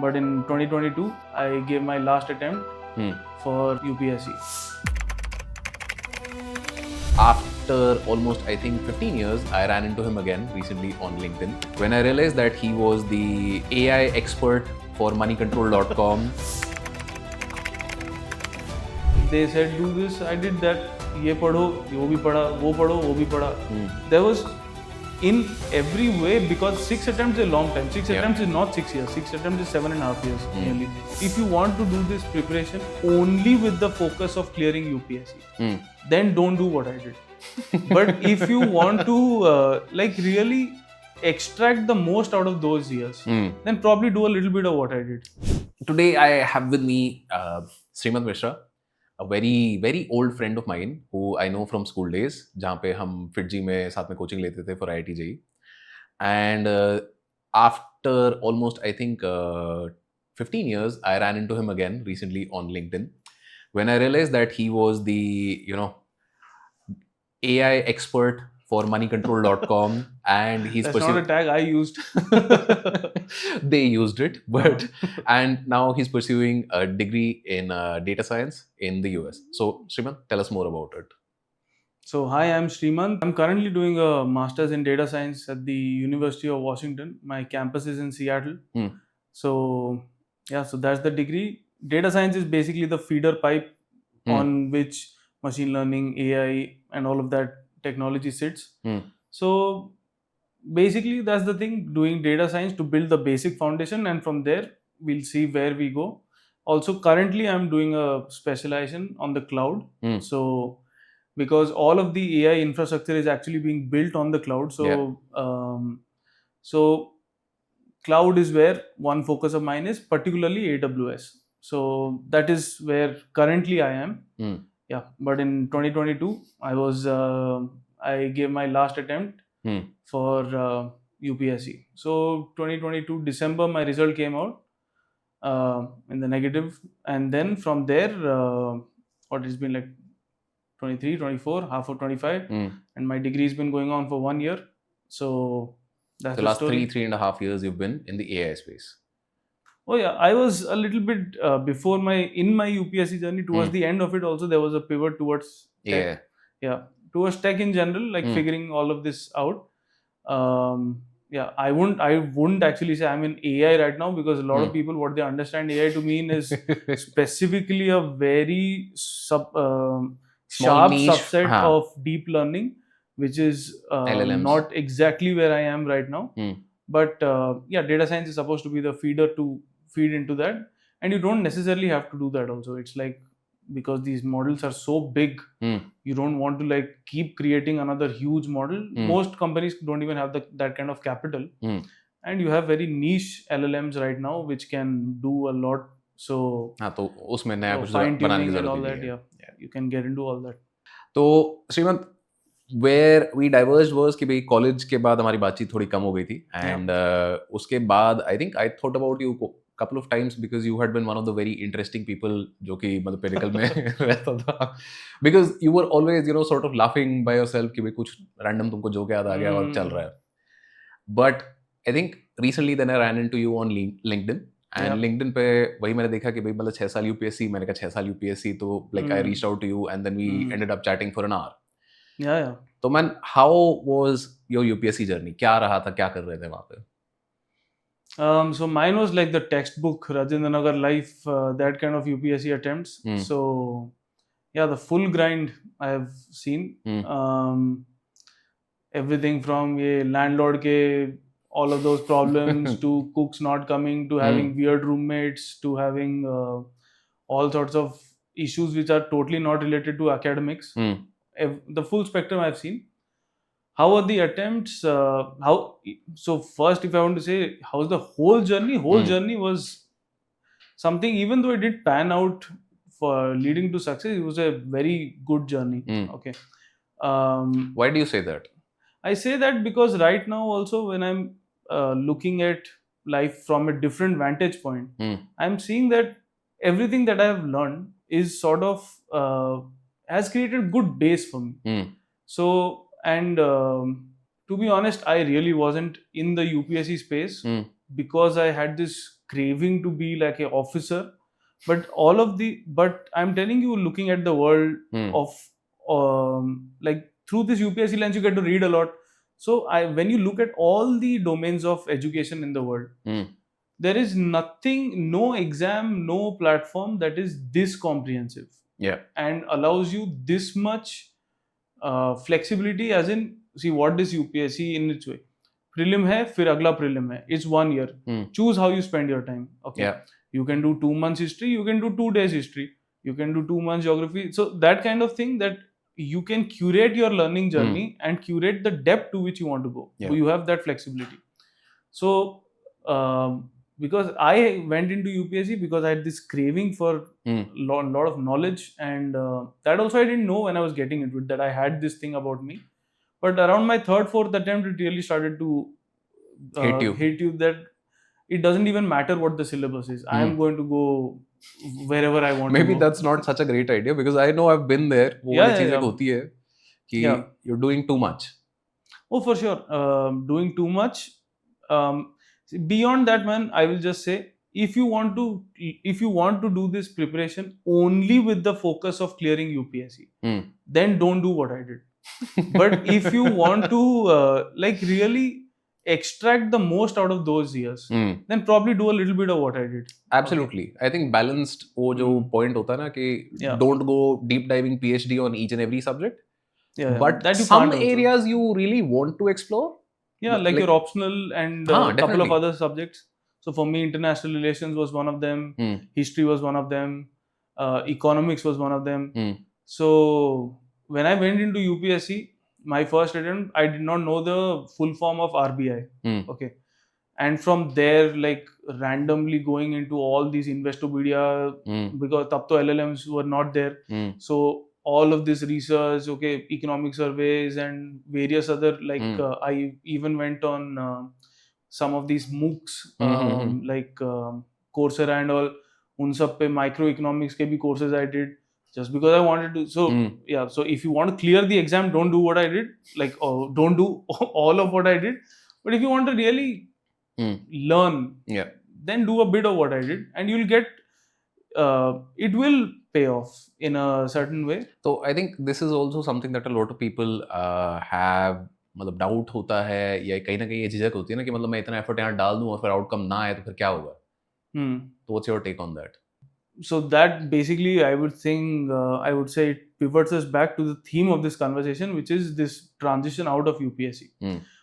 but in 2022 I gave my last attempt for UPSC. After almost, I think, 15 years, I ran into him again recently on LinkedIn when I realized that he was the AI expert for moneycontrol.com. They said do this, I did that. ये पढ़ो, वो भी पढ़ा, वो पढ़ो, वो भी पढ़ा. There was in every way, because 6 attempts is a long time. 6 attempts is not 6 years. 6 attempts is 7.5 years nearly. If you want to do this preparation only with the focus of clearing UPSC, then don't do what I did. But if you want to like really extract the most out of those years, then probably do a little bit of what I did. Today I have with me Srimant Mishra, a very very old friend of mine who I know from school days, जहाँ पे हम FITG में साथ में coaching लेते थे for IIT JEE. And after almost, I think, 15 years, I ran into him again recently on LinkedIn when I realized that he was the, AI expert for moneycontrol.com, and he's That's not a tag I used. They used it, but and now he's pursuing a degree in data science in the US. So Srimant, tell us more about it. So hi, I'm Srimant. I'm currently doing a master's in data science at the University of Washington. My campus is in Seattle. So yeah, so that's the degree. Data science is basically the feeder pipe on which machine learning, AI, and all of that technology sits. So basically that's the thing, doing data science to build the basic foundation, and from there we'll see where we go. Also currently I'm doing a specialization on the cloud. So because all of the AI infrastructure is actually being built on the cloud. So so cloud is where one focus of mine is, particularly AWS. So that is where currently I am. Yeah, but in 2022 I gave my last attempt for UPSC. So 2022 December my result came out in the negative, and then from there what it's been like 23, 24, half of 25, and my degree has been going on for 1 year. So that's the last story. 3.5 years you've been in the AI space. Oh yeah, I was a little bit before my UPSC journey. Towards the end of it also there was a pivot towards tech. Towards tech in general, like figuring all of this out. I wouldn't actually say I'm in AI right now, because a lot of people, what they understand AI to mean is specifically a very sharp niche subset of deep learning, which is not exactly where I am right now. But data science is supposed to be the feeder to feed into that, and you don't necessarily have to do that also. It's like, because these models are so big, you don't want to like keep creating another huge model. Most companies don't even have that kind of capital, and you have very niche LLMs right now which can do a lot. So तो उसमें नया कुछ fine बनाने की tuning and all जरूरत that, नहीं है. you can get into all that. तो श्रीमंत, where we diverged was कि भाई कॉलेज के बाद हमारी बातचीत थोड़ी कम हो गई थी, and उसके बाद I think I thought about you couple of times because you had been one of the very interesting people जो कि मतलब पेडिकल में रहता था, because you were always sort of laughing by yourself कि भाई कुछ random तुमको जोक याद आ गया और चल रहा है. But I think recently then I ran into you on LinkedIn, and LinkedIn पे वही मैंने देखा कि भाई मतलब 6 साल UPSC, मैंने कहा 6 साल UPSC, तो like I reached out to you and then we ended up chatting for an hour. तो man, how was your UPSC journey? क्या रहा था, क्या कर रहे थे वहाँ पे? So mine was like the textbook Rajendranagar life, that kind of UPSC attempts. So yeah, the full grind I have seen. Everything from landlord ke all of those problems to cooks not coming, to having weird roommates, to having all sorts of issues which are totally not related to academics. The full spectrum I've seen. How are the attempts? So first, if I want to say how's the whole journey? Journey was something, even though it did pan out for leading to success, it was a very good journey. Okay. Why do you say that? I say that because right now also when I'm looking at life from a different vantage point, I'm seeing that everything that I have learned is sort of has created good base for me. So, and to be honest, I really wasn't in the UPSC space because I had this craving to be like an officer, but but I'm telling you, looking at the world of like through this UPSC lens, you get to read a lot. So when you look at all the domains of education in the world, there is nothing, no exam, no platform that is this comprehensive. Yeah. And allows you this much flexibility, as in, see what is UPSC in its way. Prelim hai, fir agla prelim hai. It's 1 year. Choose how you spend your time. Okay. Yeah. You can do 2 months history, you can do 2 days history, you can do 2 months geography. So that kind of thing, that you can curate your learning journey and curate the depth to which you want to go. Yeah. So you have that flexibility. So because I went into UPSC because I had this craving for lot of knowledge, and that also I didn't know when I was getting into it, that I had this thing about me. But around my third, fourth attempt, it really started to hate you that it doesn't even matter what the syllabus is. I am going to go wherever I want Maybe to go. that's not such a great idea, because I know I've been there. You're doing too much. Oh, for sure. Doing too much. Beyond that, man, I will just say, if you want to do this preparation only with the focus of clearing UPSC, then don't do what I did. But if you want to like really extract the most out of those years, then probably do a little bit of what I did. Absolutely. Okay. I think balanced wo jo point hota na ki don't go deep diving PhD on each and every subject. Yeah, but that some areas you really want to explore. Yeah, like your optional and a couple of other subjects. So for me, international relations was one of them, history was one of them, economics was one of them. So when I went into UPSC, my first attempt, I did not know the full form of RBI. Okay. And from there, like randomly going into all these Investopedia, because tab to LLMs were not there. So all of this research, okay, economic surveys and various other, like I even went on some of these MOOCs, like Coursera and all. Un sab pe microeconomics ke bhi courses I did, just because I wanted to. So yeah, so if you want to clear the exam, don't do what I did. Like don't do all of what I did. But if you want to really learn, then do a bit of what I did, and you'll get it will pay off in a certain way. So I think this is also something that a lot of people have, मतलब doubt होता है, या कहीं ना कहीं ये झिझक होती है ना कि मतलब मैं इतना एफर्ट यहाँ डाल दूं और फिर आउटकम ना आए तो फिर क्या होगा. So what's your take on that? So that basically, I would say it pivots us back to the theme of this conversation, which is this transition out of UPSC.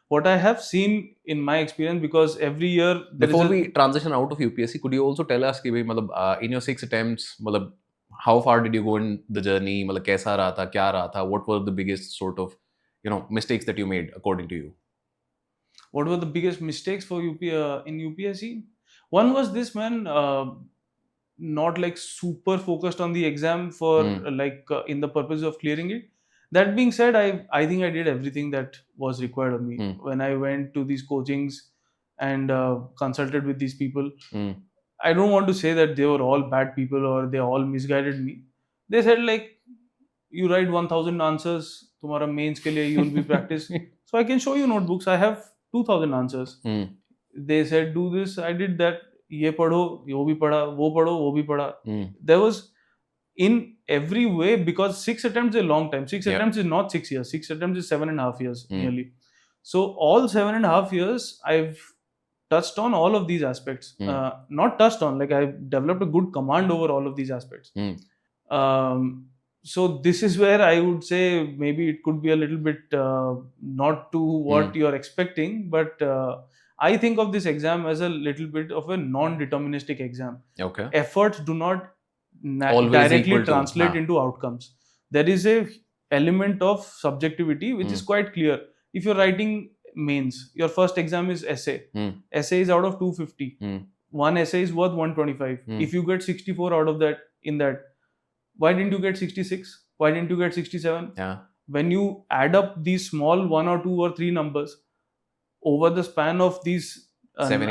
What I have seen in my experience, because every year... Before we transition out of UPSC, could you also tell us कि भाई in your 6 attempts, how far did you go in the journey? कैसा रहा था, क्या रहा था? What were the biggest sort of mistakes that you made according to you? What were the biggest mistakes for in UPSC? One was this, man, not like super focused on the exam for in the purpose of clearing it. That being said, I think I did everything that was required of me. When I went to these coachings and consulted with these people, I don't want to say that they were all bad people or they all misguided me. They said like, you write 1000 answers, tomorrow mains ke liye you will be practice. So I can show you notebooks. I have 2000 answers. They said, do this. I did that. ये पढ़ो, वो भी पढ़ा, वो पढ़ो, वो भी पढ़ा. There was, in every way, because 6 attempts is a long time. 6 attempts is not 6 years. 6 attempts is 7.5 years nearly. So all 7.5 years, I've touched on all of these aspects. Not touched on, like I've developed a good command over all of these aspects. So this is where I would say maybe it could be a little bit not to what you're expecting, but I think of this exam as a little bit of a non-deterministic exam. Okay. Efforts do not directly translate into outcomes. There is a element of subjectivity which is quite clear. If you're writing mains, your first exam is essay. Essay is out of 250. One essay is worth 125. If you get 64 out of that, why didn't you get 66? Why didn't you get 67? When you add up these small 1 or 2 or 3 numbers over the span of these 7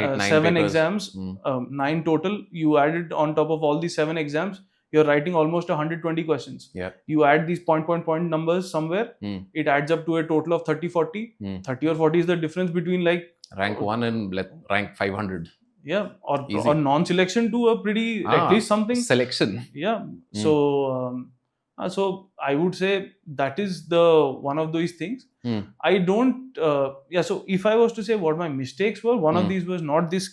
exams, 9 total, you add it on top of all these 7 exams, you're writing almost 120 questions. You add these point numbers somewhere, it adds up to a total of 30, 40. 30 or 40 is the difference between like rank 1 and rank 500. Yeah, Easy. or non-selection to a pretty at least something. Selection. Yeah. So so I would say that is the one of those things. I don't yeah, so if I was to say what my mistakes were, one of these was not this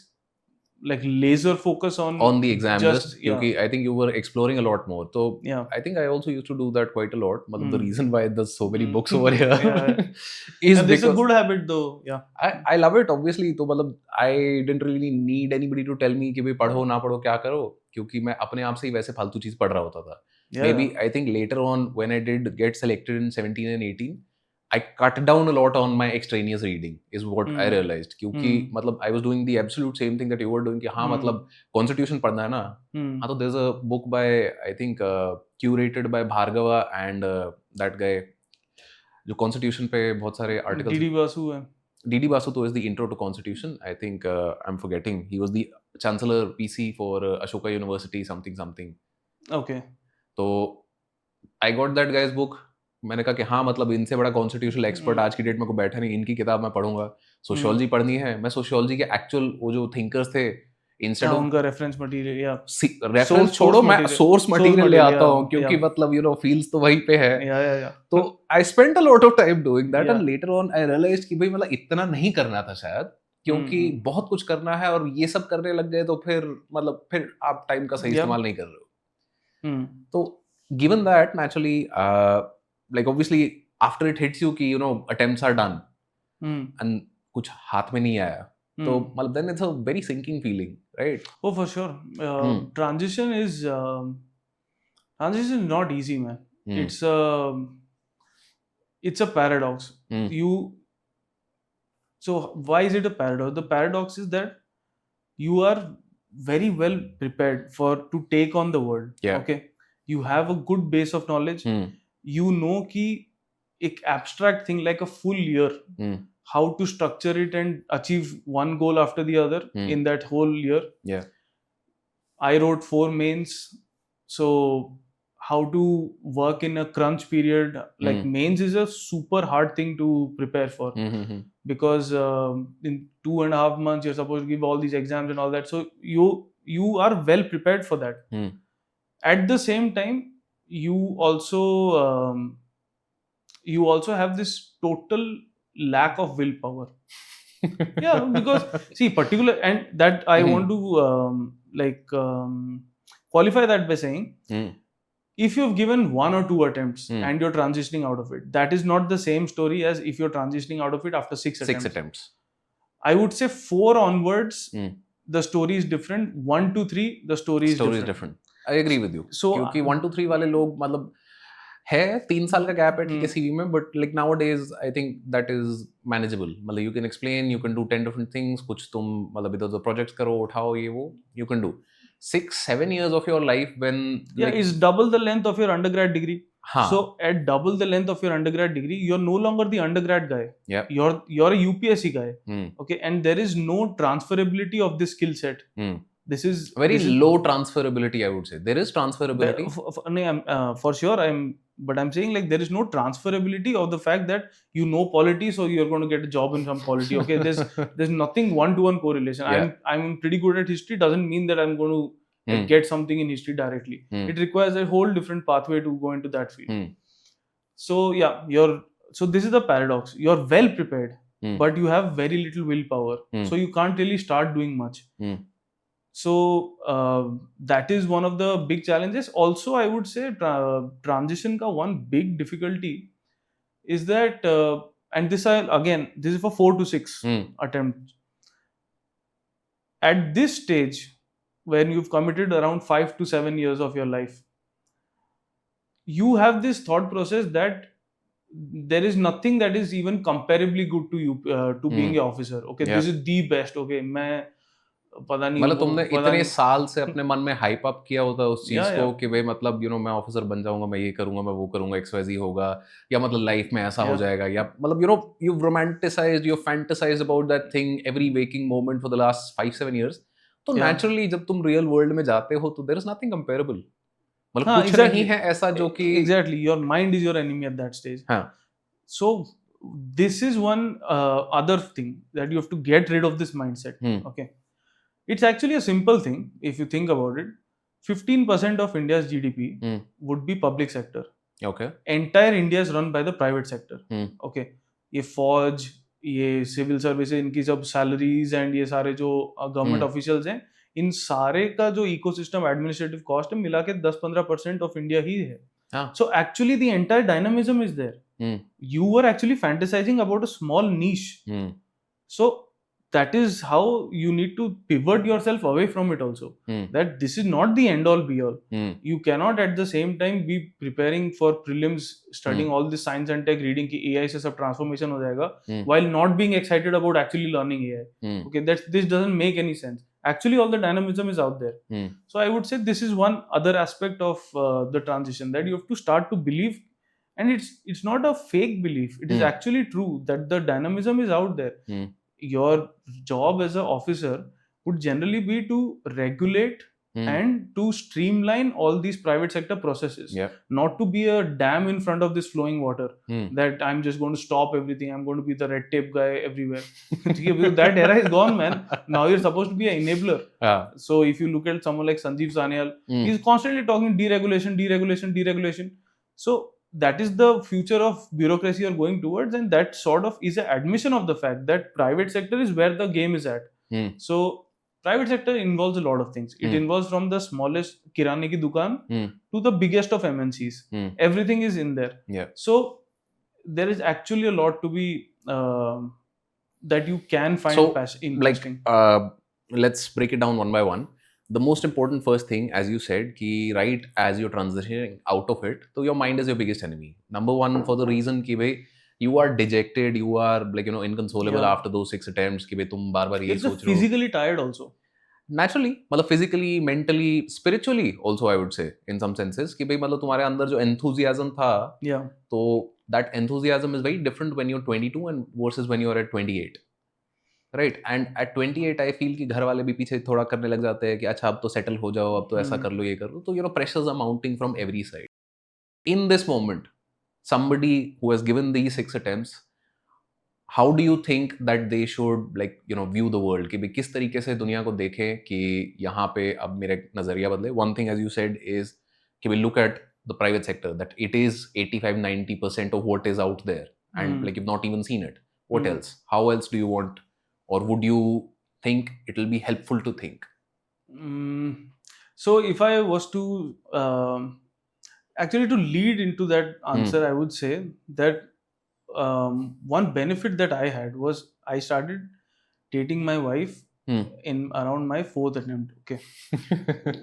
like laser focus on the exam just list, क्योंकि I think you were exploring a lot more. So yeah, I think I also used to do that quite a lot. मतलब the Hmm. reason why there's so many books over here Yeah. is and this is a because good habit though. Yeah. I love it obviously. तो मतलब I didn't really need anybody to tell me कि भाई पढ़ो ना पढ़ो क्या करो, क्योंकि मैं अपने आप से ही वैसे फालतू चीज पढ़ रहा होता था. Yeah. Maybe I think later on when I did get selected in 17 and 18, I cut down a lot on my extraneous reading is what I realized. क्योंकि मतलब I was doing the absolute same thing that you were doing कि हाँ मतलब constitution पढ़ना है ना, हाँ तो there's a book by I think curated by Bhargava and that guy जो constitution पे बहुत सारे articles. D.D. Basu है. D.D. Basu is the intro to constitution. I think I'm forgetting. He was the chancellor PC for Ashoka University something. Okay. तो I got that guy's book. मैंने कहा कि हाँ मतलब इनसे बड़ा कॉन्स्टिट्यूशनल एक्सपर्ट आज की डेट में को बैठा नहीं, इनकी किताब मैं पढ़ूंगा. सोशियोलॉजी पढ़नी है, मैं सोशियोलॉजी के एक्चुअल वो जो थिंकर्स थे इंस्टेड ऑफ उनका रेफरेंस मटेरियल या रेफरेंस छोड़ो, मैं सोर्स मटेरियल ले आता हूँ क्योंकि मतलब यू नो फील्स तो वहीं पे है. तो I spent a lot of time doing that and later on I realised कि भाई मतलब इतना नहीं करना था शायद, क्योंकि बहुत कुछ करना है और ये सब करने लग गए तो फिर आप टाइम का सही इस्तेमाल नहीं कर रहे हो. तो given that naturally like obviously after it hits you कि you know attempts are done and कुछ हाथ में नहीं आया, तो मतलब then it's a very sinking feeling, right? Oh, for sure. Transition is not easy, man. It's a paradox. So why is it a paradox? The paradox is that you are very well prepared to take on the world. Yeah. Okay, you have a good base of knowledge. You know कि एक abstract thing like a full year, how to structure it and achieve one goal after the other in that whole year. Yeah. I wrote 4 mains, so how to work in a crunch period. Like mains is a super hard thing to prepare for because in 2.5 months you're supposed to give all these exams and all that. So you are well prepared for that. At the same time, you also have this total lack of willpower. Yeah, because see particular, and that I want to qualify that by saying if you've given 1 or 2 attempts and you're transitioning out of it, that is not the same story as if you're transitioning out of it after 6 attempts. I would say 4 onwards the story is different. 1 to 3 the story is different. I agree with you. So क्योंकि 1 to 3 वाले लोग मतलब है 3 साल का gap है ठीक है सीवी में, but like nowadays I think that is manageable. मतलब you can explain, you can do 10 different things. कुछ तुम मतलब इधर उधर projects करो, उठाओ ये वो, you can do 6-7 years of your life when is double the length of your undergrad degree. So at double the length of your undergrad degree, you're no longer the undergrad guy. Yeah. You're a UPSC guy. Okay, and there is no transferability of this skill set. This is very low transferability, I would say. There is transferability. For sure, but I'm saying like there is no transferability of the fact that you know polity, so you're going to get a job in some polity. Okay, there's nothing one-to-one correlation. Yeah. I'm pretty good at history. Doesn't mean that I'm going to get something in history directly. It requires a whole different pathway to go into that field. So yeah, so this is the paradox. You're well prepared, but you have very little willpower. So you can't really start doing much. So that is one of the big challenges. Also, I would say transition ka one big difficulty is that, and this is for 4 to 6 attempts. At this stage, when you've committed around 5 to 7 years of your life, you have this thought process that there is nothing that is even comparably good to you to being an officer. Okay, this is the best. Okay, पता नहीं मतलब तुमने इतने साल से अपने मन में हाइप अप किया होता उस चीज को कि भाई मतलब यू नो मैं ऑफिसर बन जाऊंगा, मैं ये करूंगा, मैं वो करूंगा, XYZ होगा, या मतलब लाइफ में ऐसा हो जाएगा, या मतलब you know you romanticized, you fantasized about that thing every waking moment for the last 5-7 years. तो नेचुरली जब तुम रियल वर्ल्ड में जाते हो तो देयर इज नथिंग कंपेरेबल. मतलब कुछ नहीं है ऐसा जो कि exactly your mind is your enemy at that stage. So this is one other thing that you have to get rid of this mindset. Okay, It's actually a simple thing if you think about it. 15% of India's GDP would be public sector. Okay. Entire India is run by the private sector. Okay. ये फौज, ये civil services, इनकी सब salaries and ये सारे जो government officials हैं, इन सारे का जो इकोसिस्टम एडमिनिस्ट्रेटिव कॉस्ट है मिला के 10-15% ऑफ इंडिया ही है. So actually the entire dynamism is there. You were actually fantasizing about a small niche. So that is how you need to pivot yourself away from it also. That this is not the end all be all. You cannot at the same time be preparing for prelims, studying all this science and tech, reading कि AI से सब transformation हो जाएगा, while not being excited about actually learning AI. Okay, this doesn't make any sense. Actually, all the dynamism is out there. So I would say this is one other aspect of the transition, that you have to start to believe, and it's not a fake belief. It is actually true that the dynamism is out there. Your job as an officer would generally be to regulate and to streamline all these private sector processes. Not to be a dam in front of this flowing water, that I'm just going to stop everything, I'm going to be the red tape guy everywhere. That era is gone, man. Now you're supposed to be an enabler. So if you look at someone like Sanjeev Sanyal, he's constantly talking deregulation. So that is the future of bureaucracy you're going towards, and that sort of is an admission of the fact that private sector is where the game is at. So private sector involves a lot of things. It involves from the smallest kirane ki dukan to the biggest of MNCs. Everything is in there. So there is actually a lot to be that you can find interesting. Let's break it down one by one. The most important first thing, as you said, ki right as you're transitioning out of it, so your mind is your biggest enemy. Number one, for the reason ki bhai you are dejected, you are like, inconsolable after those 6 attempts ki bhai tum baar baar ye soch rahe ho. Physically tired also. Naturally, मतलब physically, mentally, spiritually also I would say in some senses कि भाई मतलब तुम्हारे अंदर जो enthusiasm था, तो that enthusiasm is very different when you're 22 and versus when you're at 28. Right, and at 28 I feel कि घर वाले भी पीछे थोड़ा करने लग जाते हैं कि अच्छा अब तो सेटल हो जाओ, अब तो ऐसा कर लो, ये कर लो, तो pressures are mounting from every side. In this moment, somebody who has given these 6 attempts, how do you think that they should view the world कि भाई किस तरीके से दुनिया को देखें कि यहाँ पे अब मेरा नजरिया बदले. One thing, as you said, is कि we look at the private sector, that it is 85-90% of what is out there, and you've not even seen it. What else? How else do you want, or would you think it will be helpful to think? So if I was to actually to lead into that answer, I would say that one benefit that I had was I started dating my wife in around my 4th attempt. Okay.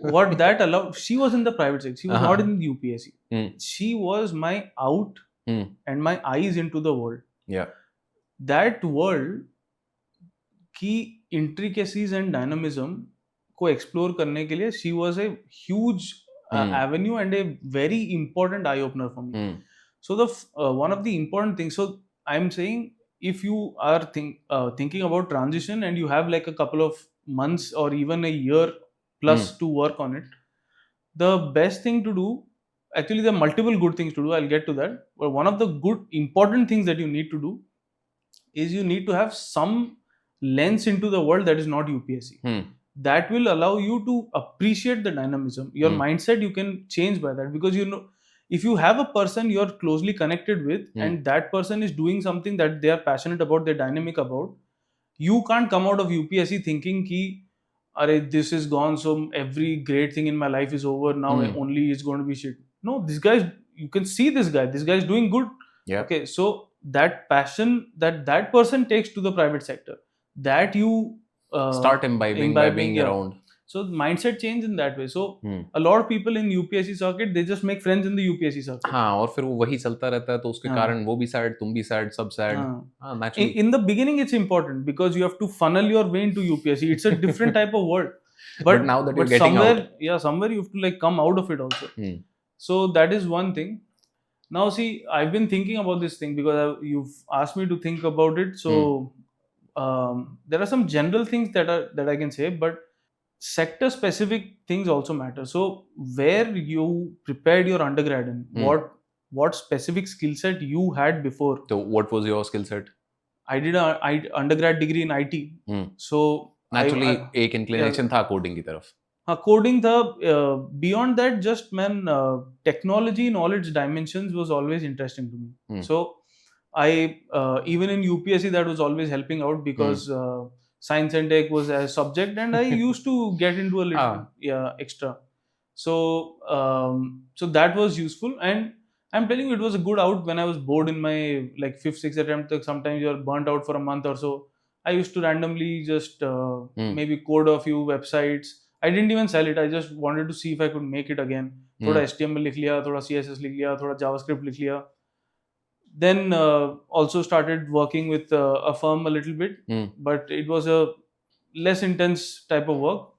What that allowed, she was in the private sector, she was not in the UPSC. She was my out and my eyes into the world. That world की intricacies and dynamism को explore करने के लिए she was a huge avenue and a very important eye opener for me. So the one of the important things, so I'm saying if you are thinking about transition and you have like a couple of months or even a year plus to work on it, the best thing to do, actually there are multiple good things to do, I'll get to that, but one of the good important things that you need to do is you need to have some lens into the world that is not UPSC. That will allow you to appreciate the dynamism. Your mindset you can change by that, because if you have a person you're closely connected with and that person is doing something that they are passionate about, they're dynamic about, you can't come out of UPSC thinking ki Arey, this is gone, so every great thing in my life is over now, only it's going to be shit. No, this guy, you can see this guy is doing good. Okay, so that passion that person takes to the private sector, that you start imbibing by being around. So mindset change in that way. So a lot of people in UPSC circuit, they just make friends in the UPSC circuit. हाँ, और फिर वो वही चलता रहता है, तो उसके कारण वो भी sad, तुम भी sad, सब sad. Naturally. In the beginning it's important because you have to funnel your way into UPSC. It's a different type of world. But now that you're getting out, somewhere you have to like come out of it also. So that is one thing. Now see, I've been thinking about this thing because you've asked me to think about it. So there are some general things that I can say, but sector specific things also matter. So where you prepared your undergrad in, what specific skill set you had before. So what was your skill set? I did an undergrad degree in IT. So Naturally एक inclination था coding की तरफ. हाँ, coding था. Beyond that, just technology in all its dimensions was always interesting to me. So I even in UPSC that was always helping out because science and tech was a subject, and I used to get into a little extra. So so that was useful, and I'm telling you, it was a good out when I was bored in my like 5th, 6th attempt. Like sometimes you're burnt out for a month or so. I used to randomly just maybe code a few websites. I didn't even sell it. I just wanted to see if I could make it again. थोड़ा HTML लिख लिया, थोड़ा CSS लिख लिया, थोड़ा JavaScript लिख लिया. Then also started working with a firm a little bit, but it was a less intense type of work.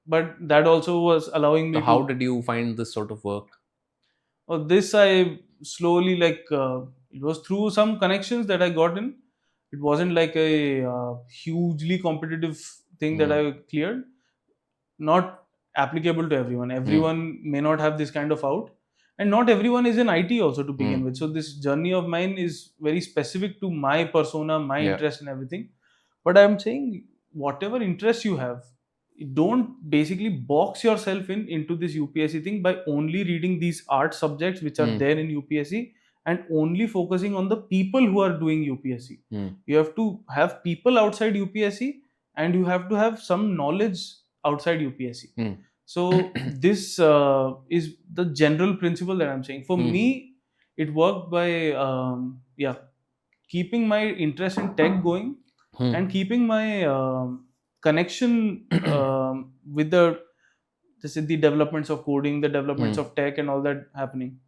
But that also was allowing me. So how did you find this sort of work? This I slowly it was through some connections that I got in. It wasn't like a hugely competitive thing that I cleared. Not applicable to everyone. Everyone may not have this kind of out, and not everyone is in IT also to begin with. So this journey of mine is very specific to my persona, my interest and everything. But I'm saying whatever interest you have, don't basically box yourself into this UPSC thing by only reading these art subjects which are there in UPSC and only focusing on the people who are doing UPSC. You have to have people outside UPSC, and you have to have some knowledge outside UPSC. So this is the general principle that I'm saying. For me, it worked by keeping my interest in tech going and keeping my connection with the developments of coding, the developments of tech and all that happening.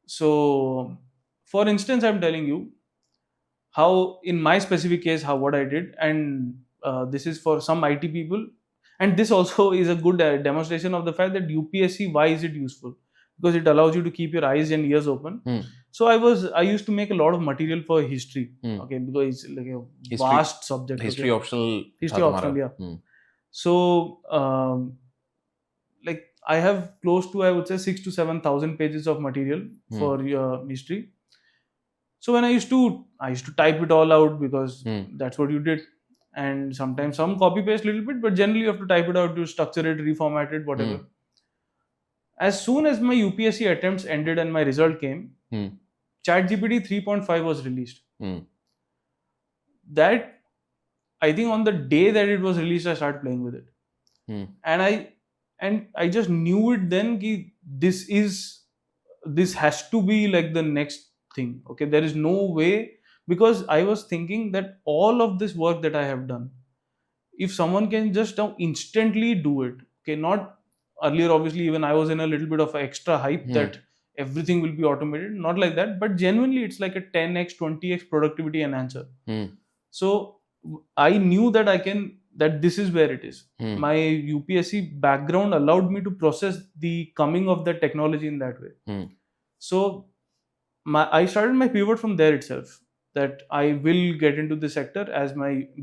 So for instance, I'm telling you how in my specific case what I did, and this is for some IT people, and this also is a good demonstration of the fact that UPSC, why is it useful? Because it allows you to keep your eyes and ears open. So I used to make a lot of material for history, okay, because it's like a vast subject. History optional. History optional, yeah. So like I have close to, I would say, 6,000 to 7,000 pages of material for history. So when I used to type it all out because that's what you did. And sometimes some copy paste a little bit, but generally you have to type it out, to structure it, reformat it, whatever. As soon as my UPSC attempts ended and my result came, ChatGPT 3.5 was released. That, I think on the day that it was released, I started playing with it. And I just knew it then ki this has to be like the next thing. Okay, there is no way, because I was thinking that all of this work that I have done, if someone can just now instantly do it, okay, not earlier, obviously, even I was in a little bit of extra hype that everything will be automated, not like that, but genuinely it's like a 10x, 20x productivity enhancer. So I knew that this is where it is. My UPSC background allowed me to process the coming of the technology in that way. So I started my pivot from there itself, that I will get into this sector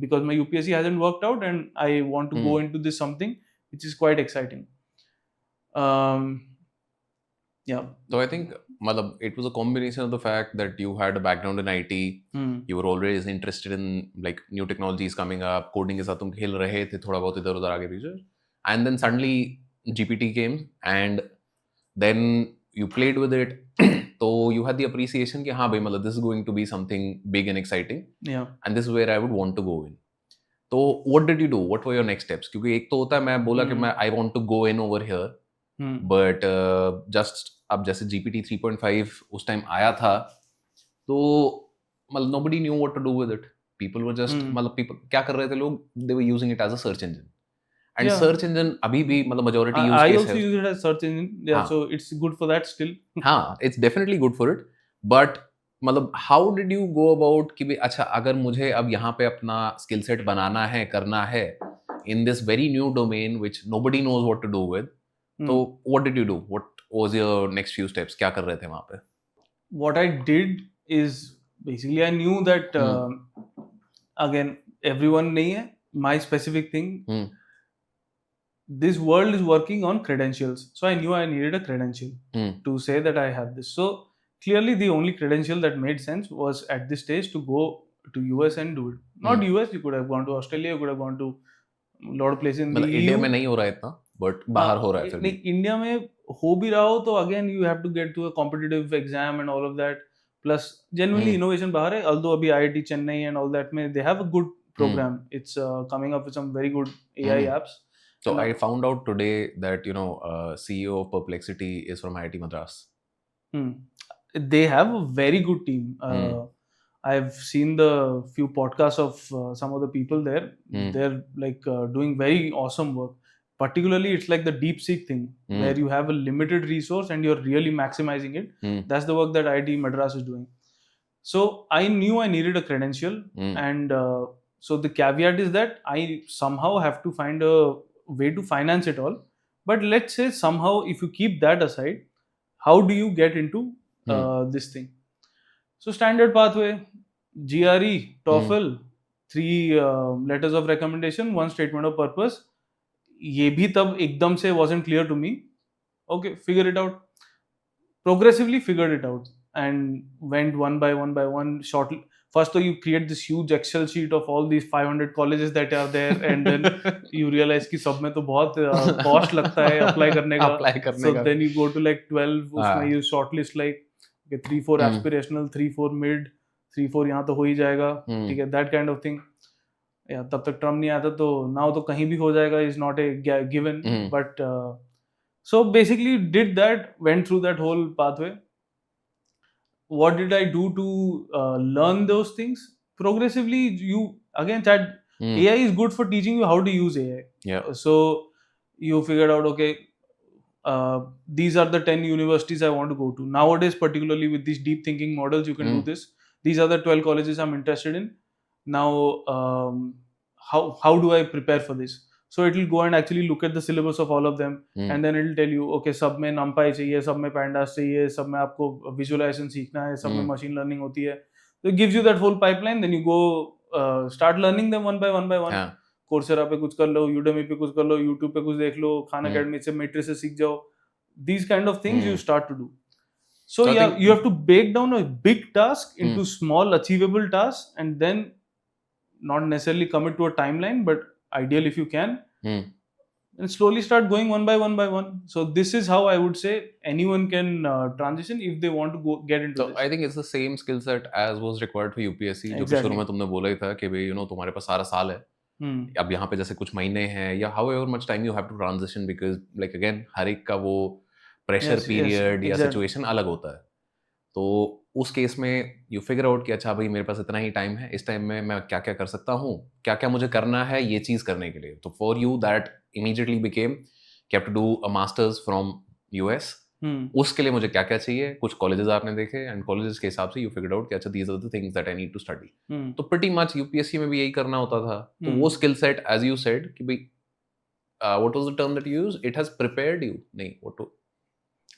because my UPSC hasn't worked out and I want to go into this something which is quite exciting. Yeah. So I think it was a combination of the fact that you had a background in IT, you were always interested in like new technologies coming up, coding के साथ तुम खेल रहे थे थोड़ा बहुत इधर उधर आगे पीछे, and then suddenly GPT came and then you played with it. So you had the appreciation कि हाँ भाई this is going to be something big and exciting, and this is where I would want to go in. So what did you do? What were your next steps? क्योंकि एक तो होता है मैं बोला कि I want to go in over here, but just अब जैसे GPT 3.5 उस टाइम आया था तो nobody knew what to do with it. People were just people क्या कर रहे थे लोग? They were using it as a search engine. And search engine abhi bhi majority use case I also use it as search engine. Yeah, so it's good for that still. It's definitely good for it. But how did you go about कि अच्छा अगर मुझे अब यहाँ पे अपना skill set बनाना है, करना है in this very new domain which nobody knows what to do with. So what did you do? What was your next few steps? क्या कर रहे थे वहाँ पे? What I did is basically I knew that again everyone नहीं है, my specific thing. This world is working on credentials. So I knew I needed a credential to say that I have this. So clearly the only credential that made sense was at this stage to go to US and do it. Not US, you could have gone to Australia, you could have gone to lot of places in the मतलब India EU. में नहीं हो रहा है इतना, but बाहर हो रहा है फिर नहीं, भी. इंडिया में हो भी रहा हो तो again you have to get to a competitive exam and all of that. Plus genuinely innovation बाहर है, although अभी IIT Chennai and all that में they have a good program. It's coming up with some very good AI apps. So And, I found out today that CEO of Perplexity is from IIT Madras. they have a very good team. I've seen the few podcasts of some of the people there. They're like doing very awesome work. Particularly, it's like the DeepSeek thing where you have a limited resource and you're really maximizing it. That's the work that IIT Madras is doing. So I knew I needed a credential, and so the caveat is that I somehow have to find a way to finance it all. But let's say somehow, if you keep that aside, how do you get into this thing? So standard pathway, GRE, TOEFL, 3 letters of recommendation, 1 statement of purpose. ये भी तब एकदम से wasn't clear to me. Okay, figure it out. Progressively figured it out and went one by one shortly. First, you create this huge Excel sheet of all these 500 colleges that are there, and then you realize कि सब में तो बहुत cost लगता है apply करने का. So then you go to like 12. उसमें you shortlist like okay, 3-4 aspirational, 3-4 mid, 3-4 यहाँ तो हो ही जाएगा. ठीक है, that kind of thing. या तब तक ट्रम्प नहीं आता तो now तो कहीं भी हो जाएगा is not a given. But so basically did that, went through that whole pathway. What did I do to learn those things? Progressively, you again chat. AI is good for teaching you how to use AI. Yeah. So you figured out, okay, these are the 10 universities I want to go to. Nowadays, particularly with these deep thinking models, you can do this. These are the 12 colleges I'm interested in. Now, how do I prepare for this? So it will go and actually look at the syllabus of all of them, and then it will tell you, okay, सब में numpy चाहिए, सब में pandas चाहिए, सब में आपको visualization सीखना है, सब में machine learning होती है. So it gives you that whole pipeline. Then you go start learning them one by one. Yeah. Coursera पे कुछ कर लो, Udemy पे कुछ कर लो, YouTube पे कुछ देख लो, Khan Academy से Matrix से सीख जाओ. These kind of things you start to do. So yeah, you have to break down a big task into small achievable tasks, and then not necessarily commit to a timeline, but ideal if you can, and slowly start going one by one. So this is how I would say anyone can transition if they want to go get into this. I think it's the same skill set as was required for UPSC. जो कि शुरू में तुमने बोला ही था कि भाई तुम्हारे पास सारा साल है, अब यहाँ पे जैसे कुछ महीने हैं या however much time you have to transition, because like again हर एक का वो pressure period या situation अलग होता है. तो उस केस में यू फिगर आउट कि अच्छा भाई मेरे पास इतना ही टाइम है, इस टाइम में मैं क्या क्या कर सकता हूँ, क्या क्या मुझे करना है ये चीज़ करने के लिए. तो for you that immediately became कि have to do a masters from US. उसके लिए मुझे क्या क्या चाहिए, कुछ कॉलेजेस आपने देखे एंड कॉलेजेस के हिसाब से यू फिगर आउट कि अच्छा these are the things that I need to study. तो प्रीटी मच यूपीएससी में भी यही करना होता था. तो वो skill set as you said कि भाई what was the term that you used, it has prepared you, नहीं what,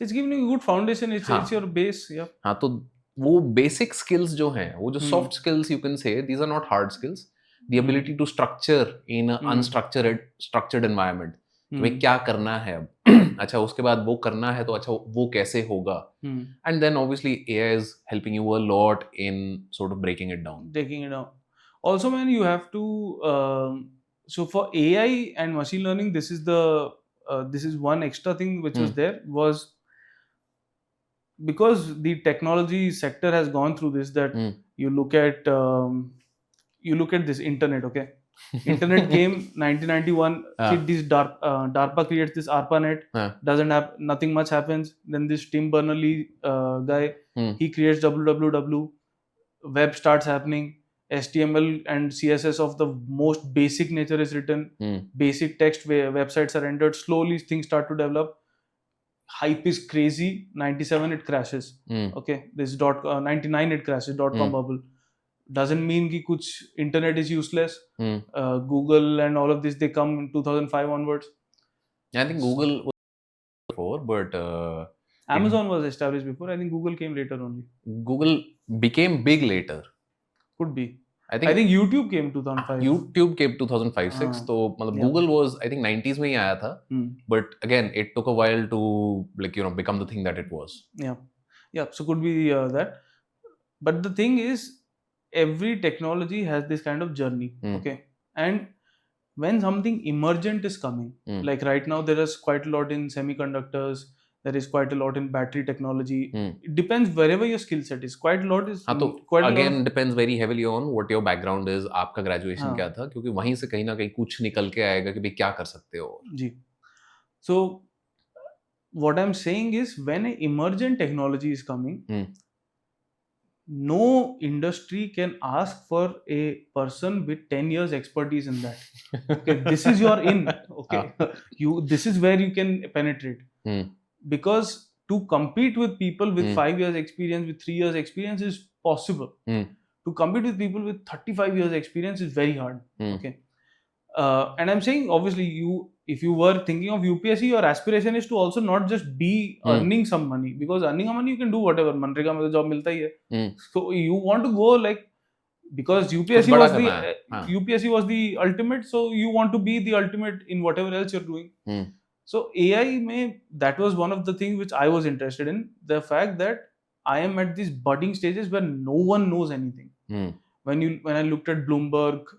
it's giving you a good foundation. It's your base. Yeah. हाँ, तो वो बेसिक स्किल्स जो हैं, वो जो soft skills you can say, these are not hard skills. The ability to structure in unstructured environment, भाई क्या करना है अब. अच्छा उसके बाद वो करना है तो अच्छा वो कैसे होगा. And then obviously AI is helping you a lot in sort of breaking it down. Also man, you have to so for AI and machine learning, this is one extra thing which was there, was because the technology sector has gone through this, that you look at this internet. Okay, internet came 1991. This DARPA creates this ARPANET. Doesn't have, nothing much happens. Then this Tim Berners-Lee guy, he creates www. Web starts happening. HTML and CSS of the most basic nature is written. Basic text websites are rendered. Slowly things start to develop. Hype is crazy. 97 it crashes. Okay, this 99 it crashes. .com bubble doesn't mean कि कुछ internet is useless. Google and all of this, they come in 2005 onwards. I think Google was before, but Amazon was established before. I think Google came later only. Google became big later. Could be. I think YouTube came 2005. YouTube came 2005-06. तो मतलब Google was I think 90s में ही आया था. But again, it took a while to become the thing that it was. Yeah. So could be that. But the thing is, every technology has this kind of journey. Okay, and when something emergent is coming, Hmm. like right now there is quite a lot in semiconductors, there is quite a lot in battery technology. It depends wherever your skill set is. Quite a lot is हाँ, तो quite a lot again of, depends very heavily on what your background is, आपका graduation हाँ, क्या था, क्योंकि वहीं से कहीं ना कहीं कुछ निकल के आएगा कि भाई क्या कर सकते हो. जी. So what I'm saying is when an emergent technology is coming, no industry can ask for a person with 10 years expertise in that. Okay, this is your in. Okay, this is where you can penetrate. Because to compete with people with 5 years experience, with 3 years experience is possible. To compete with people with 35 years experience is very hard. Okay. And I'm saying, obviously, if you were thinking of UPSC, your aspiration is to also not just be earning some money, because earning money you can do whatever. Manrega mein job milta hi hai. So you want to go like, because UPSC was the UPSC was the ultimate, so you want to be the ultimate in whatever else you're doing. So AI that was one of the things which I was interested in. The fact that I am at these budding stages where no one knows anything. When I looked at Bloomberg,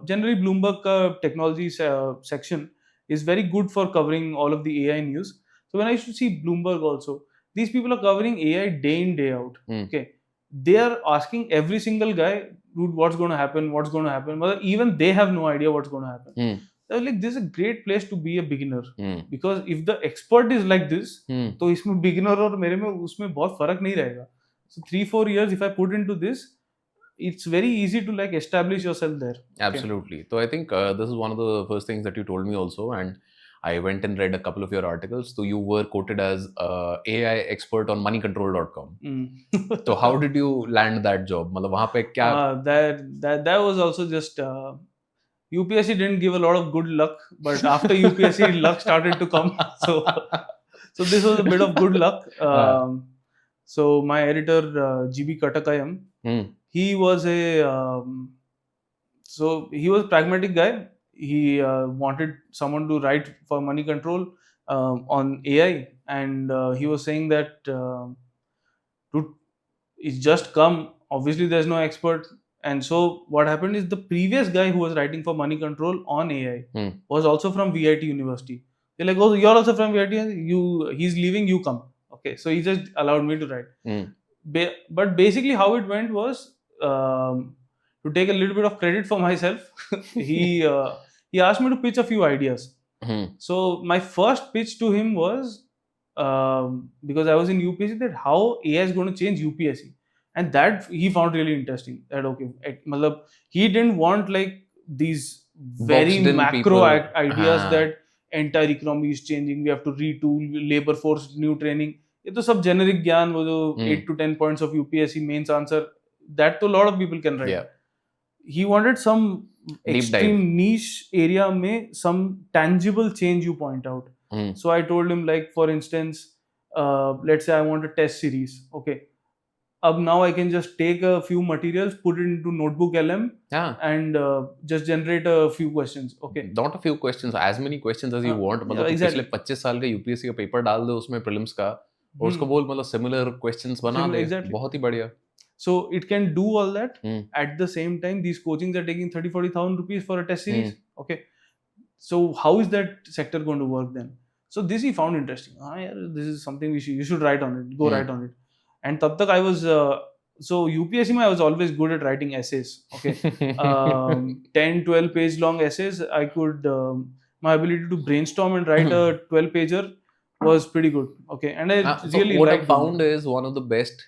generally Bloomberg technology section is very good for covering all of the AI news. So when I used to see Bloomberg also, these people are covering AI day in, day out. Okay, they are asking every single guy, dude, what's going to happen? What's going to happen? But even they have no idea what's going to happen. They're like, this is a great place to be a beginner, because if the expert is like this, तो इसमें beginner और मेरे में उसमें बहुत फर्क नहीं रहेगा. So 3-4 years if I put into this, it's very easy to like establish yourself there. Absolutely. So I think this is one of the first things that you told me also, and I went and read a couple of your articles. So you were quoted as AI expert on moneycontrol.com. So how did you land that job? मतलब वहाँ पे क्या? That was also just UPSC didn't give a lot of good luck, but after UPSC luck started to come. So this was a bit of good luck. So my editor GB Katakayam, he was a pragmatic guy. He wanted someone to write for money control on AI, and he was saying that it's just come. Obviously, there's no expert. And so what happened is the previous guy who was writing for money control on AI was also from VIT University. They're like, oh, you're also from VIT? He's leaving, you come. Okay, so he just allowed me to write. But basically how it went was, to take a little bit of credit for myself, he asked me to pitch a few ideas. So my first pitch to him was, because I was in UPSC, that how AI is going to change UPSC. And that he found really interesting. That okay, he didn't want like these very macro ideas that entire economy is changing, we have to retool, labor force, new training. ये तो सब generic ज्ञान, वो जो 8 to 10 points of UPSC mains answer, that तो a lot of people can write. He wanted some extreme niche area में some tangible change you point out. So I told him, like, for instance, let's say I want a test series. Okay. Now I can just take a few materials, put it into Notebook LM, and just generate a few questions. Okay. Not a few questions, as many questions as you want. मतलब पिछले 25 साल का UPSC का paper डाल दो उसमें prelims का, और उसको बोल मतलब similar questions बना दे. Exactly. बहुत ही बढ़िया. So it can do all that. At the same time, these coachings are taking 30,000-40,000 rupees for a test series. Okay. So how is that sector going to work then? So this he found interesting. This is something you should write on it. Go write on it. And tab tak I was so UPSC I was always good at writing essays. Okay, 10-12 page long essays. I could my ability to brainstorm and write a 12-pager was pretty good. Okay, and I really so what liked I found is one of the best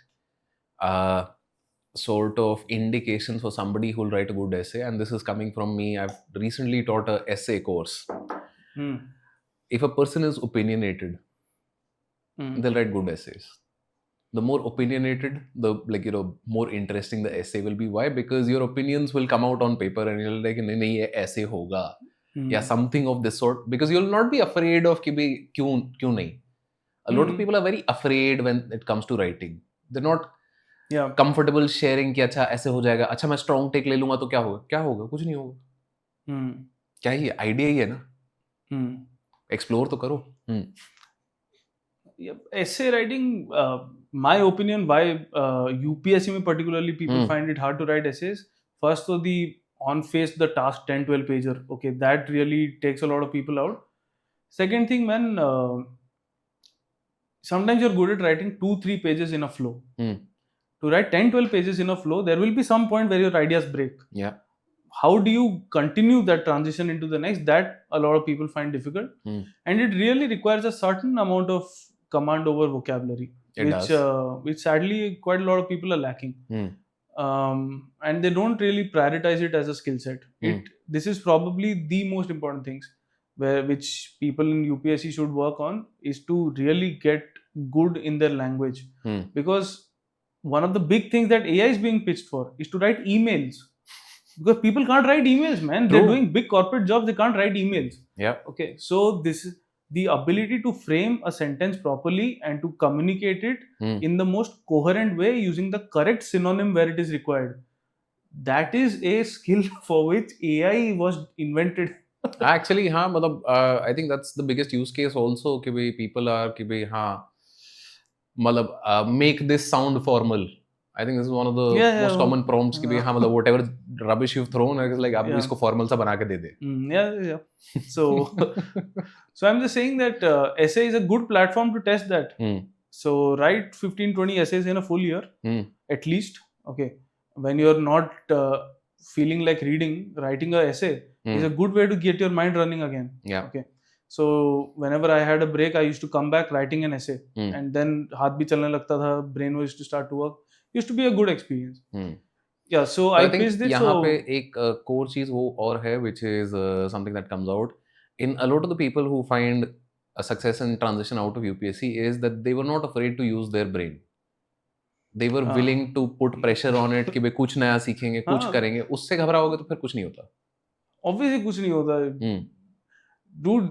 sort of indications for somebody who will write a good essay, and this is coming from me. I've recently taught a essay course. If a person is opinionated, they'll write good essays. The more opinionated, the more interesting the essay will be. Why? Because your opinions will come out on paper, and you're like, nahi ye essay hoga, yeah, something of this sort. Because you'll not be afraid of कि क्यों nahi. A lot of people are very afraid when it comes to writing. They're not comfortable sharing कि अच्छा ऐसे हो जाएगा. अच्छा मैं strong take ले लूँगा तो क्या होगा? क्या होगा? कुछ नहीं होगा. क्या ही idea ही है ना. Explore तो करो. Essay writing, my opinion, why UPSC particularly people find it hard to write essays. First, so the on face the task 10-12 pager. Okay, that really takes a lot of people out. Second thing, man, sometimes you're good at writing 2-3 pages in a flow. To write 10-12 pages in a flow, there will be some point where your ideas break. Yeah. How do you continue that transition into the next? That a lot of people find difficult. And it really requires a certain amount of command over vocabulary, which sadly quite a lot of people are lacking. And they don't really prioritize it as a skill set. This is probably the most important things which people in UPSC should work on, is to really get good in their language. Because one of the big things that AI is being pitched for is to write emails. Because people can't write emails, man. They're doing big corporate jobs, they can't write emails. Yeah. Okay, so this is the ability to frame a sentence properly and to communicate it in the most coherent way using the correct synonym where it is required. That is a skill for which AI was invented. Actually, मतलब I think that's the biggest use case also, कि भाई people are कि भाई मतलब make this sound formal. I think this is one of the most common prompts कि भाई मतलब whatever rubbish you've thrown, it's like आप इसको formal सा बना के दे दे. Yeah. So I'm just saying that essay is a good platform to test that. So write 15-20 essays in a full year, at least. Okay, when you're not feeling like reading, writing a essay is a good way to get your mind running again. Yeah. Okay. So whenever I had a break, I used to come back writing an essay, and then हाथ भी चलने लगता था, brain was to start to work. Used to be a good experience. Yeah. So I think यहाँ पे एक core चीज वो और है, which is something that comes out in a lot of the people who find a success in transition out of UPSC is that they were not afraid to use their brain. They were willing to put pressure on it कि भाई कुछ नया सीखेंगे, कुछ करेंगे. उससे घबराओगे तो फिर कुछ नहीं होता. Obviously कुछ नहीं होता. Dude,